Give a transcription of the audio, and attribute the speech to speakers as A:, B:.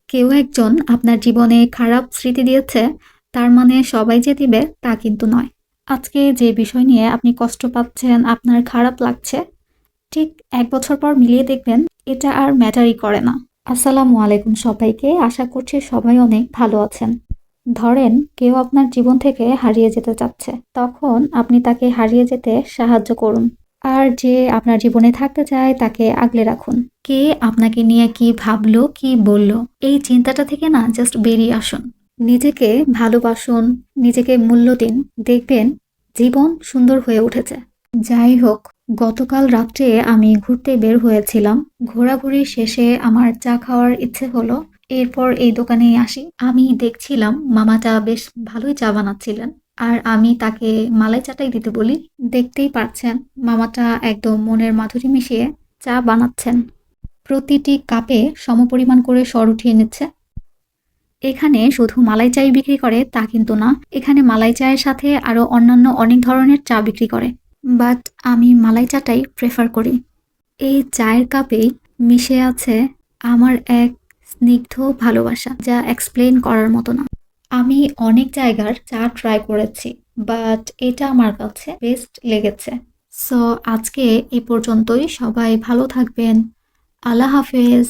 A: কেউ একজন আপনার জীবনে খারাপ স্মৃতি দিয়েছে, তার মানে সবাই যে দিবে তা কিন্তু নয়। আজকে যে বিষয় নিয়ে আপনি কষ্ট পাচ্ছেন, আপনার খারাপ লাগছে, ঠিক ১ বছর পর মিলিয়ে দেখবেন এটা আর ম্যাটারই করে না। আসসালামু আলাইকুম সবাইকে, আশা করছি সবাই অনেক ভালো আছেন। ধরেন কেউ আপনার জীবন থেকে হারিয়ে যেতে চাচ্ছে, তখন আপনি তাকে হারিয়ে যেতে সাহায্য করুন। আর যে আপনার জীবনে থাকতে চায় তাকে আগলে রাখুন। কে আপনাকে নিয়ে কি ভাবলো, কি বলল, এই চিন্তাটা থেকে না জাস্ট বেরিয়ে আসুন। নিজেকে ভালোবাসুন, নিজেকে মূল্য দিন, দেখবেন জীবন সুন্দর হয়ে উঠেছে। যাই হোক, গতকাল রাত্রে আমি ঘুরতে বের হয়েছিলাম। ঘোরাঘুরি শেষে আমার চা খাওয়ার ইচ্ছে হলো। এরপর এই দোকানেই আসি। আমি দেখছিলাম মামাটা বেশ ভালোই চা বানাচ্ছিলেন। আর আমি তাকে মালাই চাটাই দিতে বলি। দেখতেই পারছেন মামাটা একদম মনের মাধুরী মিশিয়ে চা বানাচ্ছেন। প্রতিটি কাপে সমপরিমাণ করে সর উঠিয়ে নিচ্ছে। এখানে শুধু মালাই চাই বিক্রি করে তা কিন্তু না, এখানে মালাই চায়ের সাথে আরো অন্যান্য অনেক ধরনের চা বিক্রি করে। বাট আমি মালাই চাটাই প্রেফার করি। এই চায়ের কাপেই মিশে আছে আমার এক স্নিগ্ধ ভালোবাসা, যা এক্সপ্লেন করার মতো না। আমি অনেক জায়গার চা ট্রাই করেছি, বাট এটা আমার কাছে বেস্ট লেগেছে। সো আজকে এই পর্যন্তই। সবাই ভালো থাকবেন। আল্লাহ হাফেজ।